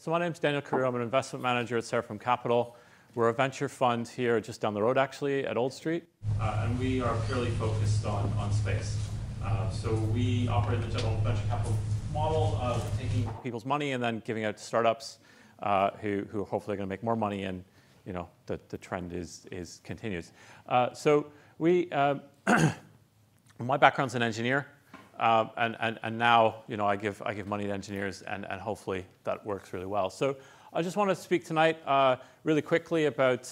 So my name's Daniel Carew. I'm an investment manager at Seraphim Capital. We're a venture fund here just down the road, actually, at Old Street. And we are purely focused on space. So we operate the general venture capital model of taking people's money and then giving out to startups who are hopefully going to make more money, and the trend continues. So my background's an engineer. And now, I give money to engineers, and hopefully that works really well. So I just want to speak tonight really quickly about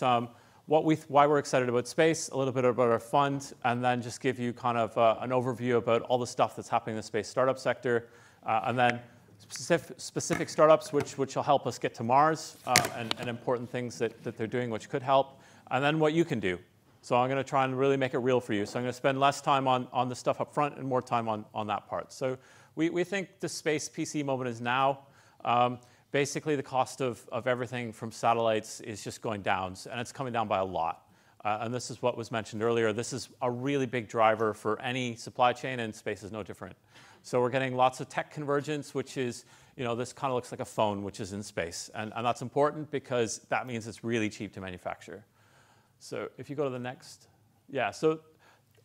why we're excited about space, a little bit about our fund, and then just give you kind of an overview about all the stuff that's happening in the space startup sector, and then specific startups which will help us get to Mars, and important things that they're doing which could help, and then what you can do. So I'm going to try and really make it real for you. So I'm going to spend less time on the stuff up front and more time on that part. So we think the space PC moment is now. Basically, the cost of everything from satellites is just going down, and it's coming down by a lot. And this is what was mentioned earlier. This is a really big driver for any supply chain, and space is no different. So we're getting lots of tech convergence, which is, this kind of looks like a phone, which is in space. And that's important because that means it's really cheap to manufacture. So if you go to the next, yeah. So,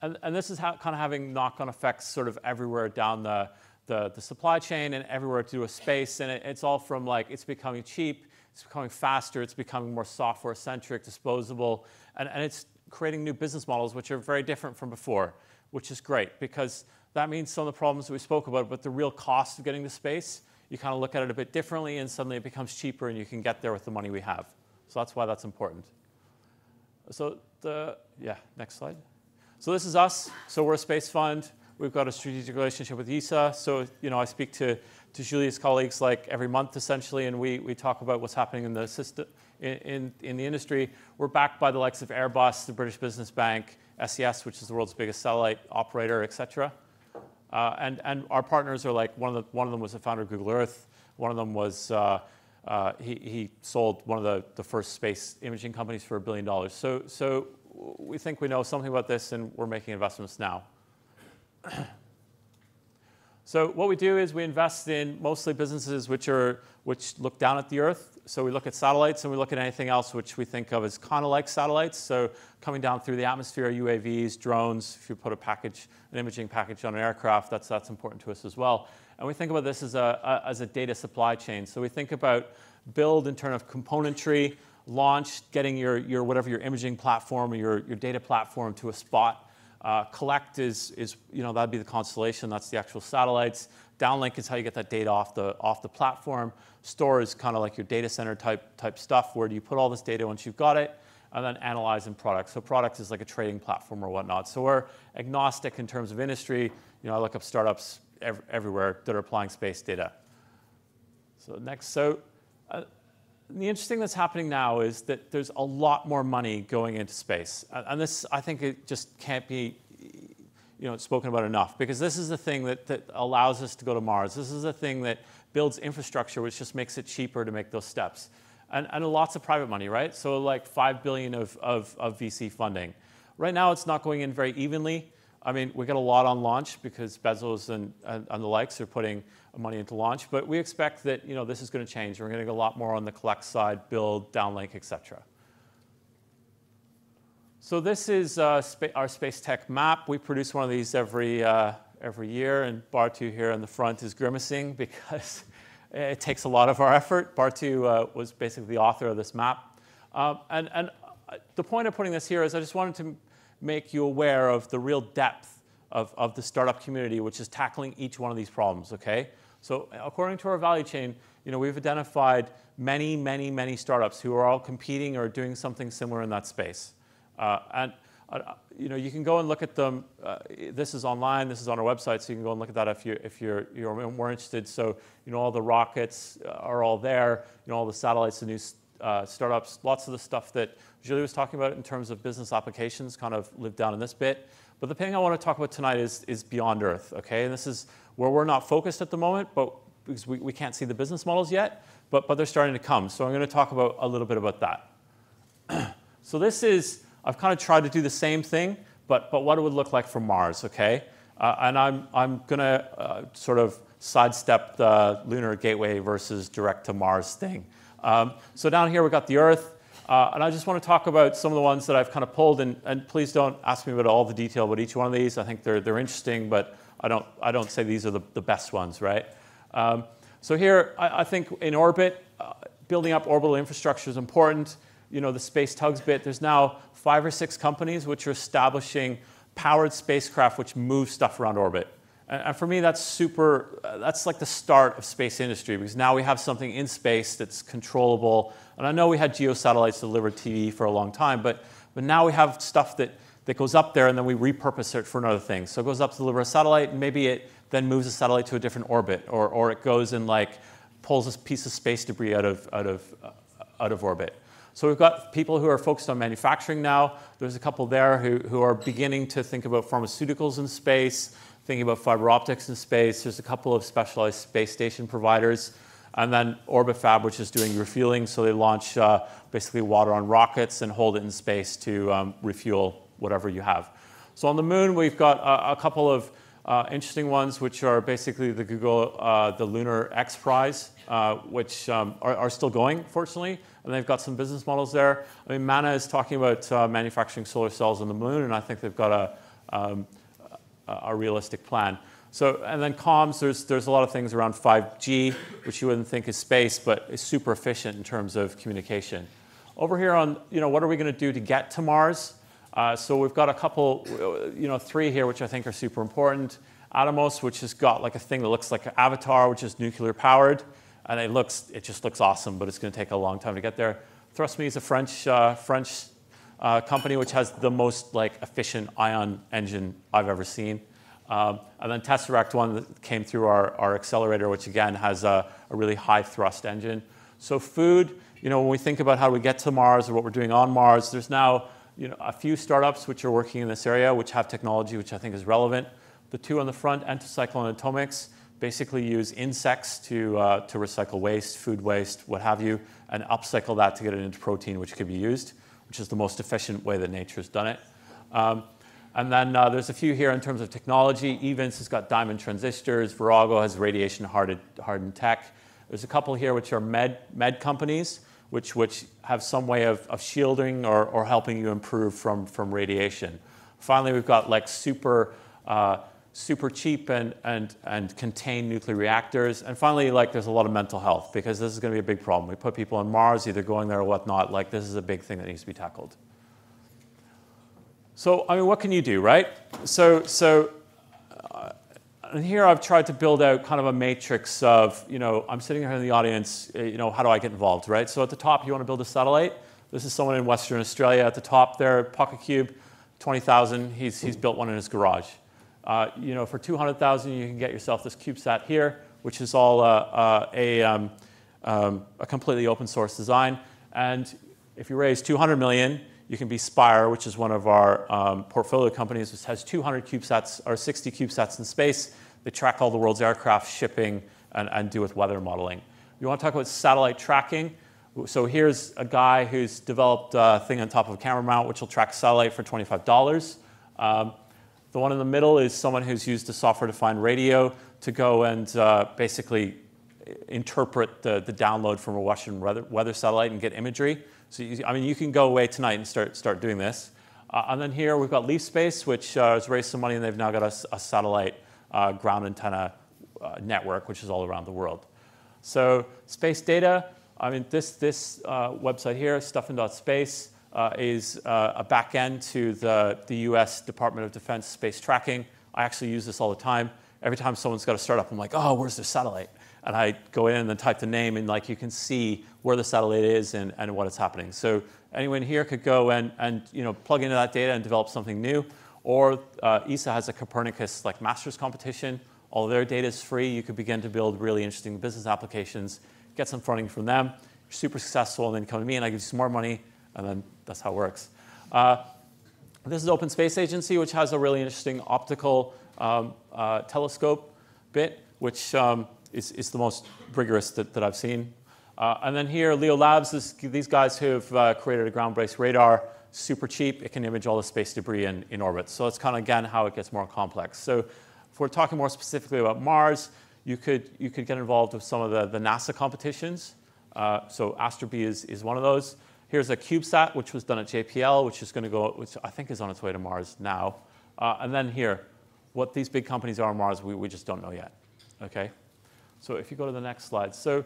and this is kind of having knock-on effects sort of everywhere down the supply chain and everywhere to do with space. And it's all from it's becoming cheap, it's becoming faster, it's becoming more software-centric, disposable, and it's creating new business models which are very different from before, which is great because that means some of the problems that we spoke about, but the real cost of getting to space, you kind of look at it a bit differently, and suddenly it becomes cheaper, and you can get there with the money we have. So that's why that's important. So next slide. So this is us. So we're a space fund. We've got a strategic relationship with ESA. So I speak to Julia's colleagues every month essentially, and we talk about what's happening in the system in the industry. We're backed by the likes of Airbus, the British Business Bank, SES, which is the world's biggest satellite operator, etc. And our partners are one of them was the founder of Google Earth. One of them was he sold one of the first space imaging companies for $1 billion. So we think we know something about this, and we're making investments now. So what we do is we invest in mostly businesses which look down at the Earth. So we look at satellites, and we look at anything else which we think of as kind of like satellites. So coming down through the atmosphere, UAVs, drones. If you put an imaging package on an aircraft, that's important to us as well. And we think about this as a data supply chain. So we think about build in terms of componentry, launch, getting your imaging platform or your data platform to a spot. Collect is that'd be the constellation. That's the actual satellites. Downlink is how you get that data off the platform. Store is kind of like your data center type stuff. Where do you put all this data once you've got it? And then analyze in product. So product is like a trading platform or whatnot. So we're agnostic in terms of industry. I look up startups everywhere that are applying space data. So next, the interesting that's happening now is that there's a lot more money going into space, and this I think it just can't be spoken about enough, because this is the thing that allows us to go to Mars. This is the thing that builds infrastructure, which just makes it cheaper to make those steps, and lots of private money, right? So $5 billion of VC funding. Right now, it's not going in very evenly. I mean, we get a lot on launch because Bezos and the likes are putting money into launch. But we expect that this is going to change. We're going to get a lot more on the collect side, build, downlink, etc. So this is our space tech map. We produce one of these every year, and Bartu here in the front is grimacing because it takes a lot of our effort. Bartu was basically the author of this map, and the point of putting this here is I just wanted to make you aware of the real depth of the startup community, which is tackling each one of these problems, okay? So according to our value chain, we've identified many, many, many startups who are all competing or doing something similar in that space. You can go and look at them. This is online. This is on our website, so you can go and look at that if you're more interested. So, all the rockets are all there. All the satellites, the new startups, lots of the stuff that Julie was talking about in terms of business applications kind of live down in this bit. But the thing I want to talk about tonight is beyond Earth, okay? And this is where we're not focused at the moment, but because we can't see the business models yet, but they're starting to come. So I'm going to talk about a little bit about that. So I've kind of tried to do the same thing, but what it would look like for Mars, okay? And I'm going to sort of sidestep the lunar gateway versus direct to Mars thing. So down here we've got the Earth. And I just want to talk about some of the ones that I've kind of pulled. And please don't ask me about all the detail about each one of these. I think they're interesting, but I don't say these are the best ones, right? So here, I think in orbit, building up orbital infrastructure is important. You know, the space tugs bit, there's now 5 or 6 companies which are establishing powered spacecraft which move stuff around orbit. And for me, that's like the start of space industry, because now we have something in space that's controllable. And I know we had geosatellites deliver TV for a long time, but now we have stuff that goes up there and then we repurpose it for another thing. So it goes up to deliver a satellite, and maybe it then moves a satellite to a different orbit, or it goes and like pulls a piece of space debris out of orbit. So we've got people who are focused on manufacturing now. There's a couple there who are beginning to think about pharmaceuticals in space, thinking about fiber optics in space. There's a couple of specialized space station providers. And then OrbitFab, which is doing refueling. So they launch basically water on rockets and hold it in space to refuel whatever you have. So on the moon, we've got a couple of interesting ones, which are basically the Google, the Lunar X Prize, which are still going, fortunately. And they've got some business models there. I mean, Mana is talking about manufacturing solar cells on the moon, and I think they've got a realistic plan. So, and then comms, there's a lot of things around 5G, which you wouldn't think is space, but is super efficient in terms of communication. Over here on, what are we going to do to get to Mars? So we've got a couple, 3 here, which I think are super important. Atomos, which has got like a thing that looks like an avatar, which is nuclear powered. And it just looks awesome, but it's going to take a long time to get there. ThrustMe is a French company which has the most efficient ion engine I've ever seen. And then Tesseract, one that came through our accelerator, which again has a really high thrust engine. So food, when we think about how we get to Mars or what we're doing on Mars, there's now a few startups which are working in this area, which have technology which I think is relevant. The 2 on the front, Entocycle and Atomics, basically use insects to recycle waste, food waste, what have you, and upcycle that to get it into protein, which could be used, which is the most efficient way that nature's done it. And then there's a few here in terms of technology. Events has got diamond transistors. Virago has radiation-hardened tech. There's a couple here which are med companies, which have some way of shielding or helping you improve from radiation. Finally, we've got super cheap and contained nuclear reactors. And finally, there's a lot of mental health, because this is going to be a big problem. We put people on Mars, either going there or whatnot. This is a big thing that needs to be tackled. So, I mean, what can you do, right? And here I've tried to build out kind of a matrix of, I'm sitting here in the audience, how do I get involved, right? So at the top, you want to build a satellite. This is someone in Western Australia. At the top there, Pocket Cube, 20,000. He's built one in his garage. For 200,000, you can get yourself this CubeSat here, which is all a completely open source design. And if you raise 200 million, you can be Spire, which is one of our portfolio companies, which has 200 CubeSats or 60 CubeSats in space. They track all the world's aircraft, shipping, and do with weather modeling. You want to talk about satellite tracking? So here's a guy who's developed a thing on top of a camera mount, which will track a satellite for $25. The one in the middle is someone who's used a software-defined radio to go and basically interpret the download from a Western weather satellite and get imagery. So you can go away tonight and start doing this. And then here we've got Leaf Space, which has raised some money, and they've now got a satellite ground antenna network, which is all around the world. So space data. I mean, this website here, stuffin.space. Is a back end to the US Department of Defense space tracking. I actually use this all the time. Every time someone's got a startup, I'm like, oh, where's their satellite? And I go in and then type the name, and you can see where the satellite is and what is happening. So anyone here could go and plug into that data and develop something new. Or ESA has a Copernicus Masters competition. All of their data is free. You could begin to build really interesting business applications, get some funding from them. You're super successful, and then come to me, and I give you some more money. And then that's how it works. This is Open Space Agency, which has a really interesting optical telescope bit, which is the most rigorous that I've seen. And then here, Leo Labs is these guys who have created a ground-based radar, super cheap. It can image all the space debris in orbit. So it's kind of, again, how it gets more complex. So if we're talking more specifically about Mars, you could get involved with some of the NASA competitions. So Astrobe is one of those. Here's a CubeSat, which was done at JPL, which is going to go, which I think is on its way to Mars now. And then here, what these big companies are on Mars, we just don't know yet. Okay. So if you go to the next slide, so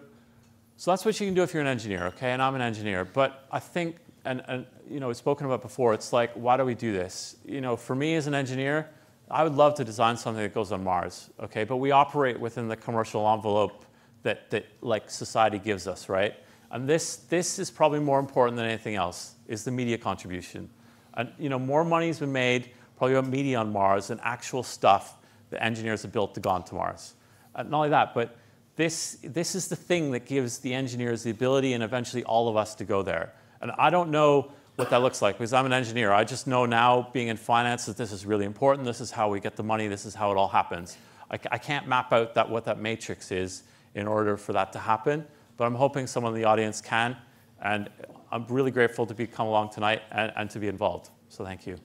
that's what you can do if you're an engineer. Okay, and I'm an engineer, but I think, and you know, it's spoken about before. It's like, why do we do this? You know, for me as an engineer, I would love to design something that goes on Mars, okay? But we operate within the commercial envelope that like society gives us, right? And this is probably more important than anything else, is the media contribution. And you know, more money's been made probably about media on Mars than actual stuff that engineers have built to go on to Mars. Not only that, but this is the thing that gives the engineers the ability and eventually all of us to go there. And I don't know what that looks like, because I'm an engineer. I just know now, being in finance, that this is really important. This is how we get the money. This is how it all happens. I can't map out what that matrix is in order for that to happen, but I'm hoping someone in the audience can. And I'm really grateful to come along tonight and to be involved. So thank you.